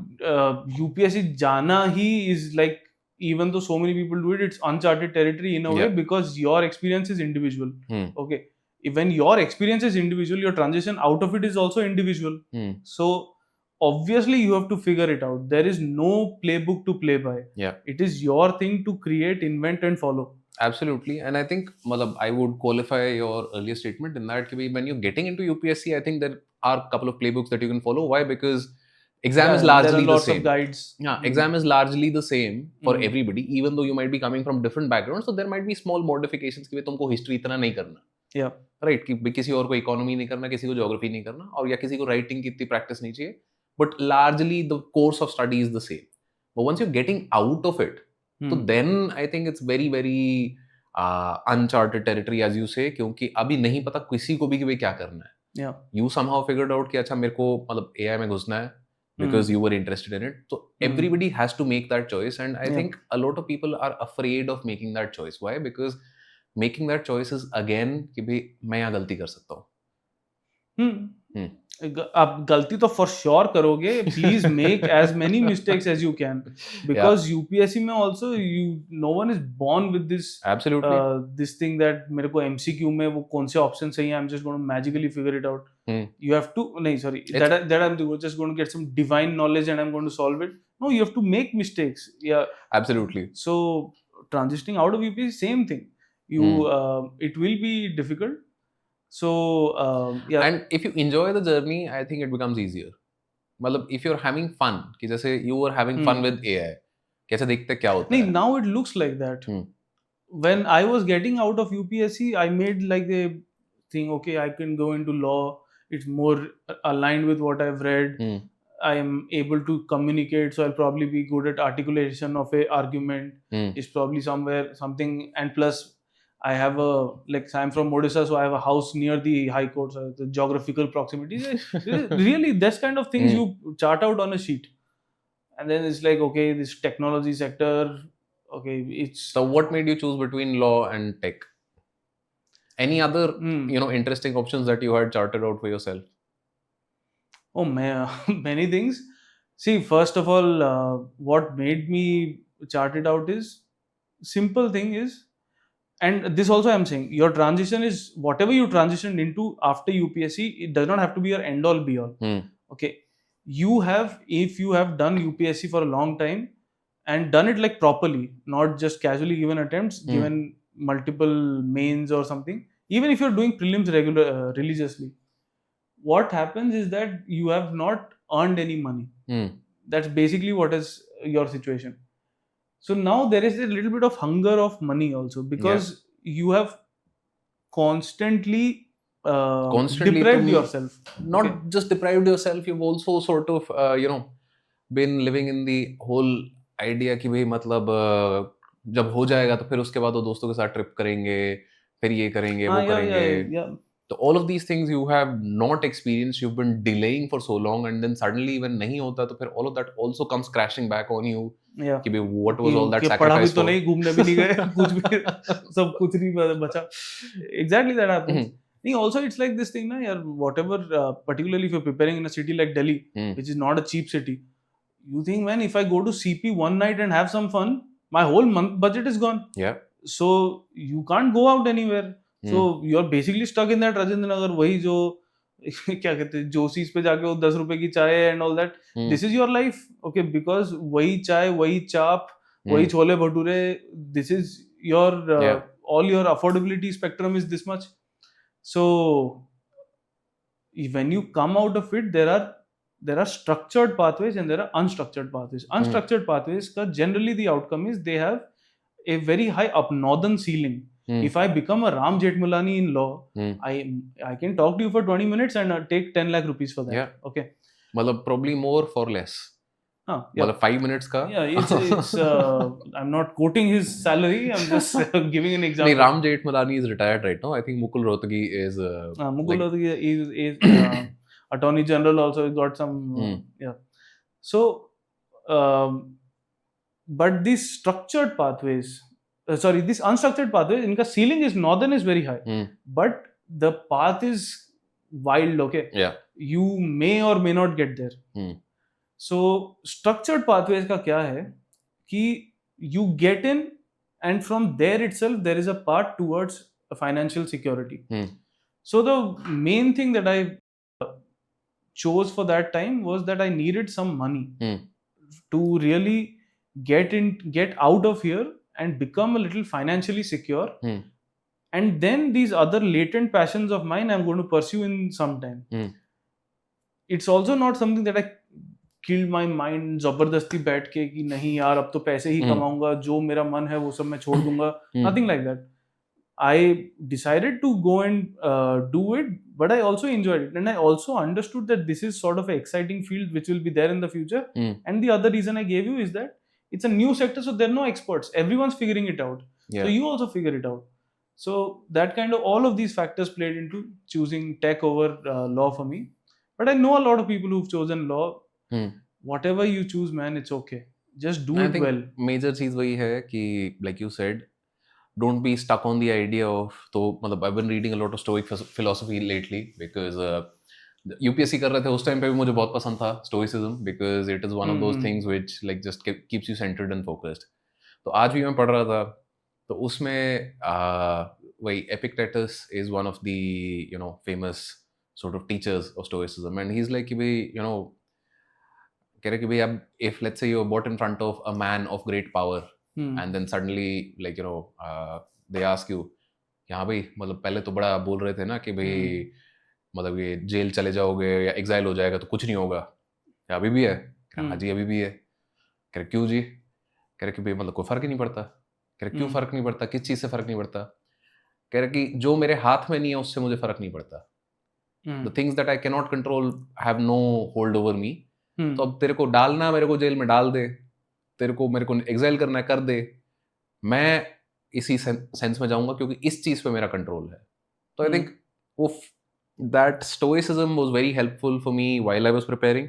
UPSC जाना ही is like, even though so many people do it, it's uncharted territory in a way, because your experience is individual. Okay, when your experience is individual, your transition out of it is also individual. So obviously you have to figure it out. There is no playbook to play by. It is your thing to create, invent and follow. Absolutely. And I think I would qualify your earlier statement in that when you're getting into UPSC, I think there are a couple of playbooks that you can follow. Why? Because exam is largely the same. Of guides. Yeah, exam is largely the same for everybody, even though you might be coming from different backgrounds. So there might be small modifications कि तुमको history इतना नहीं करना. Yeah. Right. कि किसी और को economy नहीं करना, किसी को geography नहीं करना, और या किसी को writing की इतनी practice नहीं चाहिए. But largely the course of study is the same. But once you're getting out of it, so then I think it's very, very uncharted territory, as you say, क्योंकि अभी नहीं पता किसी को भी कि भाई क्या करना है. Yeah. You somehow figured out कि अच्छा मेरे को मतलब AI में घुसना है. Because you were interested in it. So everybody has to make that choice, and I think a lot of people are afraid of making that choice. Why? Because making that choice is again कि भाई मैं यहाँ गलती कर सकता हूँ. आप गलती तो for sure करोगे. Please make as many mistakes as you can, because UPSC में also no one is born with this this thing that मेरे को MCQ में वो कौन से option सही हैं, I'm just going to magically figure it out. You have to that I'm just going to get some divine knowledge and I'm going to solve it. No, you have to make mistakes. Yeah, absolutely. So transitioning out of UPSC, same thing. It will be difficult. So yeah, and if you enjoy the journey, I think it becomes easier. मतलब if you're having fun, कि जैसे you were having fun with AI, कैसे देखते क्या होता है? नहीं, now it looks like that. When I was getting out of UPSC, I made like the thing, okay, I can go into law. It's more aligned with what I've read. I am able to communicate, so I'll probably be good at articulation of a argument. It's probably something, and plus I have I'm from Odisha, so I have a house near the high court, so the geographical proximity. Really, this kind of things you chart out on a sheet. And then it's like, okay, this technology sector, okay, it's... So what made you choose between law and tech? Any other, interesting options that you had charted out for yourself? Oh, many things. See, first of all, what made me chart it out is, simple thing is, and this also I'm saying, your transition is, whatever you transitioned into after UPSC, it does not have to be your end all be all. Okay. If you have done UPSC for a long time and done it like properly, not just casually given attempts, given multiple mains or something, even if you're doing prelims religiously, what happens is that you have not earned any money. That's basically what is your situation. So now there is a little bit of hunger of money also, because you have constantly deprived तुम yourself. not just deprived yourself, you've also sort of been living in the whole idea कि भाई मतलब जब हो जाएगा तो फिर उसके बाद वो दोस्तों के साथ ट्रिप करेंगे, फिर ये करेंगे, वो करेंगे. So all of these things you have not experienced, you've been delaying for so long, and then suddenly when नहीं होता तो फिर all of that also comes crashing back on you. कि भाई what was all that sacrifice पढ़ा भी तो for? नहीं, घूमने भी नहीं गए, कुछ भी, सब कुछ नहीं बचा. Exactly that happens. Also it's like this thing na yaar, whatever particularly if you're preparing in a city like Delhi, which is not a cheap city, you think, man, if I go to CP one night and have some fun, my whole month budget is gone. So you can't go out anywhere. So you're basically stuck in that Rajendra Nagar, वही जो क्या कहते हैं, जोशीस पे जाके वो 10 रुपए की चाय and all that. This is your life, okay? Because वही चाय, वही चाप, वही chole bhature. This is your all your affordability spectrum is this much. So when you come out of it, there are structured pathways and there are unstructured pathways. Unstructured pathways ka generally the outcome is they have a very high up northern ceiling. If I become a Ram Jethmalani in law, I can talk to you for 20 minutes and take 10 lakh rupees for that. Okay. मतलब probably more for less. मतलब 5 minutes का. It's I'm not quoting his salary. I'm just giving an example. नहीं, Ram Jethmalani is retired right now. I think Mukul Rohtgi is. Mukul Rohtgi is Attorney General also got some. So, but these structured pathways. These unstructured pathways, inka ceiling is northern is very high, but the path is wild. Okay. You may or may not get there. So structured pathways का क्या है कि you get in and from there itself there is a path towards financial security. So the main thing that I chose for that time was that I needed some money to really get out of here and become a little financially secure. And then these other latent passions of mine I'm going to pursue in some time. It's also not something that I killed my mind जबरदस्ती बैठ के कि नहीं यार अब तो पैसे ही कमाऊंगा, जो मेरा मन है वो सब मैं छोड़ दूंगा. Nothing like that. I decided to go and do it, but I also enjoyed it, and I also understood that this is sort of an exciting field which will be there in the future. And the other reason I gave you is that it's a new sector, so there are no experts. Everyone's figuring it out. So you also figure it out. So that kind of all of these factors played into choosing tech over law for me. But I know a lot of people who've chosen law. Whatever you choose, man, it's okay. Just do it well. Major चीज वही है कि like you said, don't be stuck on the idea of. तो मतलब I've been reading a lot of Stoic philosophy lately because UPSC कर रहे थे उस टाइम पे भी मुझे बहुत पसंद था Stoicism because it is one of those things which like just keeps you centered and focused. तो आज भी मैं पढ़ रहा था तो उसमें वही Epictetus is one of the famous sort of teachers of Stoicism, and he's like कि भाई कह रहे कि भाई अब if let's say you're brought in front of a man of great power and then suddenly like they ask you कि हाँ भाई मतलब पहले तो बड़ा बोल रहे थे ना कि भाई मतलब ये जेल चले जाओगे या एग्जाइल हो जाएगा तो कुछ नहीं होगा, क्या अभी भी है? हाँ जी अभी भी है. कह रहे क्यों जी? कह रहे कि भाई मतलब कोई फर्क ही नहीं पड़ता. कह रहे क्यों फर्क नहीं पड़ता? किस चीज़ से फर्क नहीं पड़ता? कह रहे कि जो मेरे हाथ में नहीं है उससे मुझे फर्क नहीं पड़ता. The things that I cannot control have no hold over me. तो अब तेरे को डालना मेरे को जेल में डाल दे, तेरे को मेरे को एग्जाइल करना है कर दे, मैं इसी सेंस में जाऊंगा क्योंकि इस चीज पे मेरा कंट्रोल है. तो आई थिंक वो that stoicism was very helpful for me while I was preparing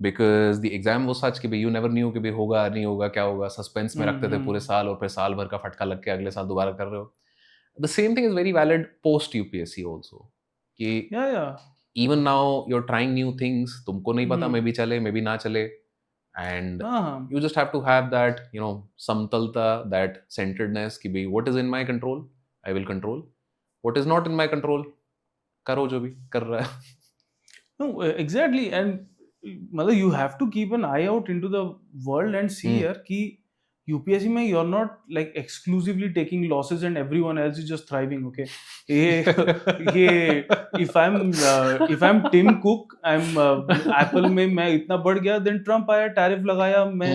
because the exam was such कि भाई यू नेवर न्यू कि भाई होगा नहीं होगा क्या होगा, सस्पेंस में रखते थे पूरे साल और फिर साल भर का फटका लग के अगले साल दोबारा कर रहे हो. The same thing is very valid post UPSC also कि even now you're trying new things, तुमको नहीं पता मे भी चले मे भी ना चले, and you just have to have that samtalta, that centeredness कि भाई what is in my control I will control, what is not in my control करो जो भी कर रहा है. No, exactly. And मतलब you have to keep an eye out into the world and see यार कि UPSC में you're not like exclusively taking losses and everyone else is just thriving. Okay, ये if I'm Tim Cook, I'm Apple में मैं इतना बढ़ गया, then Trump आया, tariff लगाया, मैं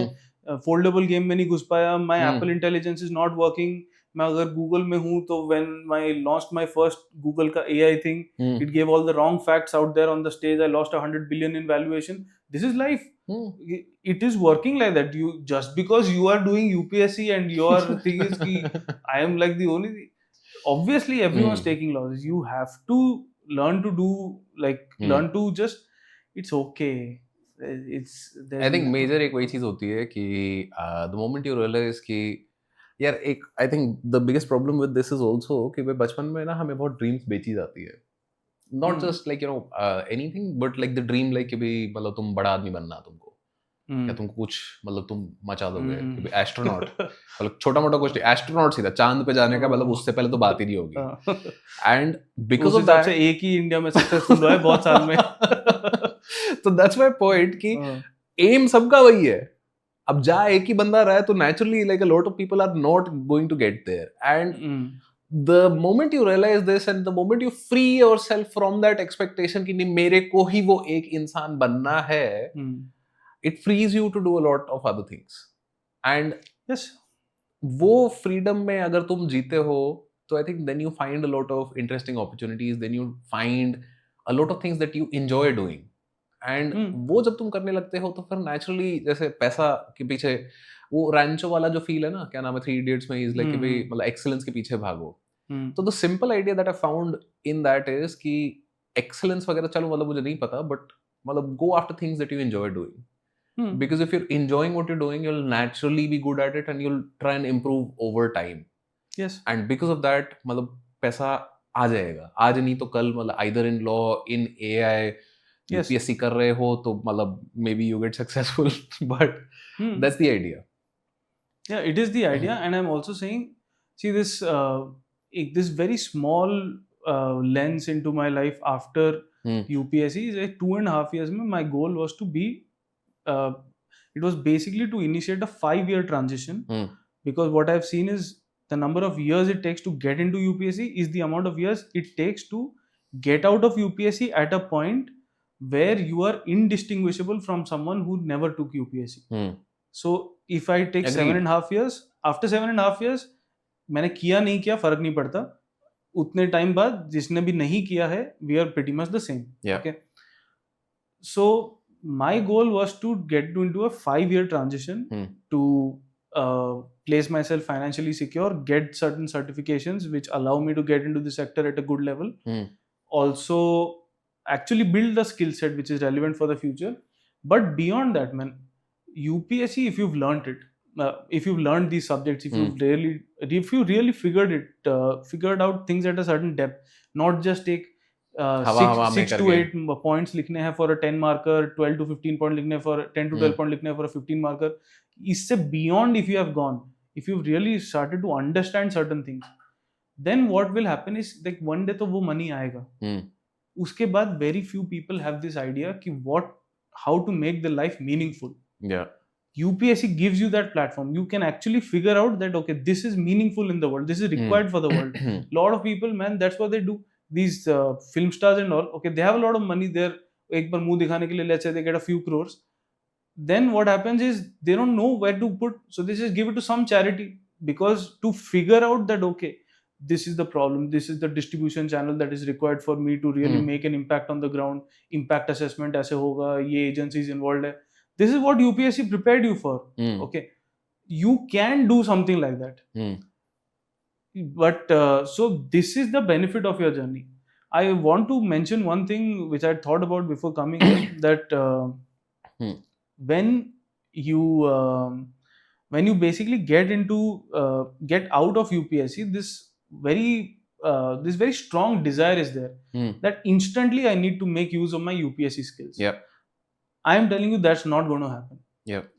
foldable game में नहीं घुस पाया, my Apple intelligence is not working. मैं अगर Google में हूँ तो when I launched my first Google का AI thing, it gave all the wrong facts out there on the stage. I lost 100 billion in valuation. This is life. It is working like that. You just because you are doing UPSC and your thing is ki, I am like the only. Obviously, everyone's taking losses. You have to learn to do learn to just. It's okay. I think major एक वही चीज होती है कि the moment you realize कि यार एक I think the biggest problem with this is also कि भाई बचपन में ना हमें बहुत ड्रीम्स बेची जाती है. Not just like anything but like the dream like कि भाई मतलब तुम बड़ा आदमी बनना तुमको या तुमको कुछ मतलब तुम मचा दोगे कि भाई एस्ट्रोनॉट मतलब छोटा मोटा कुछ एस्ट्रोनॉट सीधा चांद पे जाने का मतलब उससे पहले तो बात ही नहीं होगी एंड बिकॉज ऑफ दैट एक ही इंडिया में सक्सेसफुल हुआ है बहुत साल में तो दैट्स माय पॉइंट कि एम सबका वही है अब जहाँ एक ही बंदा रहा है तो naturally like a lot of people are not going to get there and the moment you realize this and the moment you free yourself from that expectation कि नहीं मेरे को ही वो एक इंसान बनना है it frees you to do a lot of other things and yes वो freedom में अगर तुम जीते हो तो I think then you find a lot of interesting opportunities then you find a lot of things that you enjoy doing and वो जब तुम करने लगते हो तो फिर naturally जैसे पैसा के पीछे वो रैंचो वाला जो फील है ना क्या नाम है 3 इडियट्स में इज लाइक कि भाई मतलब एक्सेलेंस के पीछे भागो तो the simple idea that I found in that is कि एक्सेलेंस वगैरह चलो मतलब मुझे नहीं पता बट मतलब go after things that you enjoy doing because if you're enjoying what you're doing you will naturally be good at it and you will try and improve over time yes and because of that मतलब पैसा आ जाएगा आज नहीं तो कल मतलब either in law in AI UPSC कर रहे हो तो मतलब may be you get successful but that's the idea Yeah, it is the idea, and I'm also saying, see this very small lens into my life after UPSC is like 2.5 years. My goal was to be, it was basically to initiate a 5-year transition because what I've seen is the number of years it takes to get into UPSC is the amount of years it takes to get out of UPSC at a point where you are indistinguishable from someone who never took UPSC. So if I take 7.5 years, after 7.5 years, मैंने किया नहीं किया फर्क नहीं पड़ता उतने time बाद जिसने भी नहीं किया है we are pretty much the same. Okay. So my goal was to get into a 5-year transition to place myself financially secure, get certain certifications which allow me to get into the sector at a good level. Also actually build a skill set which is relevant for the future. But beyond that, man, UPSC, if you've learned it, if you've learned these subjects, if you really figured out things at a certain depth, not just take 6 to 8 points लिखने हैं for a 10 marker, 12 to 15 point लिखने for 10 to 12 point लिखने for a 15 marker. इससे beyond if you have gone, if you've really started to understand certain things, then what will happen is like one day तो वो money आएगा. उसके बाद very few people have this idea कि how to make the life meaningful. Yeah. UPSC gives you that platform. You can actually figure out that okay, this is meaningful in the world. This is required for the world. Lot of people, man, that's what they do. These film stars and all. Okay, they have a lot of money there. एक बार मुंह दिखाने के लिए, let's say they get a few crores. Then what happens is they don't know where to put. So they just give it to some charity because to figure out that okay, this is the problem. This is the distribution channel that is required for me to really make an impact on the ground. Impact assessment ऐसे होगा. ये agencies involved है. This is what UPSC prepared you for. Okay, you can do something like that. But so this is the benefit of your journey. I want to mention one thing which I thought about before coming here that when you basically get out of UPSC, this very strong desire is there that instantly I need to make use of my UPSC skills. Yeah. I am telling you that's not going to happen. Yep.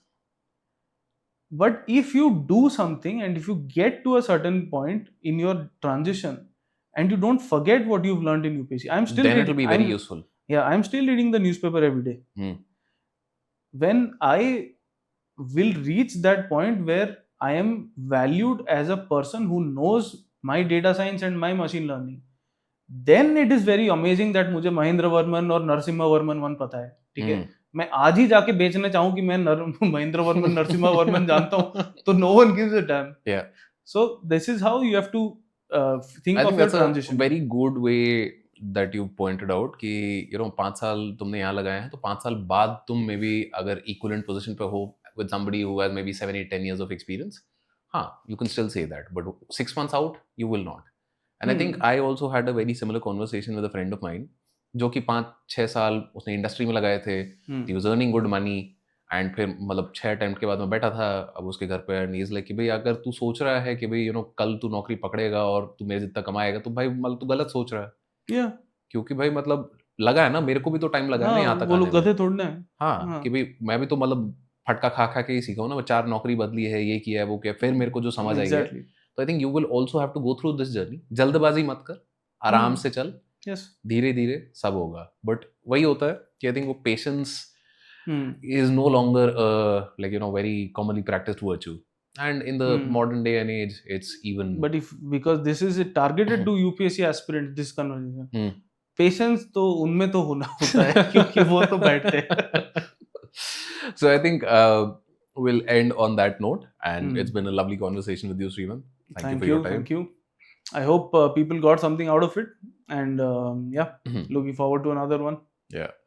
But if you do something and if you get to a certain point in your transition and you don't forget what you've learned in UPSC, then it will be very useful. Yeah, I'm still reading the newspaper every day. When I will reach that point where I am valued as a person who knows my data science and my machine learning, then it is very amazing that मुझे महेंद्र वर्मन और Narasimha Varman one पता है, ठीक है. मैं आज ही जाके बेचने चाहूँ कि मैं महेंद्र वर्मन नरसिम्हा वर्मन जानता हूँ, तो no one gives a damn. Yeah. So this is how you have to think I of think your that's transition. a very good way that you pointed out कि 5 साल तुमने यहाँ लगाए हैं, तो 5 साल बाद तुम maybe अगर equivalent position पे हो with somebody who has maybe 7, 8, 10 years of experience, हाँ, you can still say that, but 6 months out, you will not. And I think I also had a very similar conversation with a friend of mine, जो कि 5-6 साल उसने industry में लगाए थे, he was earning good money, and फिर मतलब 6 attempt के बाद मैं बैठा था अब उसके घर पे, एंड इज लाइक कि भाई अगर तू सोच रहा है कि भाई कल तू नौकरी पकड़ेगा और तू मेरे जितना कमाएगा, तो भाई मतलब तू गलत सोच रहा है. क्योंकि भाई मतलब लगा है ना, मेरे को भी तो टाइम लगा है ना यहाँ तक. वो लोग गधे थोड़ना है. हाँ, कि भाई मैं भी तो मतलब फटका खा खा के ही सीखा हूँ ना, 4 नौकरी बदली है, ये किया है वो किया, फिर मेरे को जो समझ आई है. तो I think you will also have to go through this journey. जल्दबाजी मत कर, आराम से चल, धीरे धीरे सब होगा. बट वही होता है कि आई थिंक वो patience is no longer like very commonly practiced virtue, and in the modern day and age it's even. But because this is targeted to UPSC aspirants, this conversation, patience तो उनमें तो होना होता है क्योंकि वो तो बैठते हैं. So I think we'll end on that note, and it's been a lovely conversation with you, Srimant. Thank you for your time. Thank you. I hope people got something out of it, and looking forward to another one. Yeah.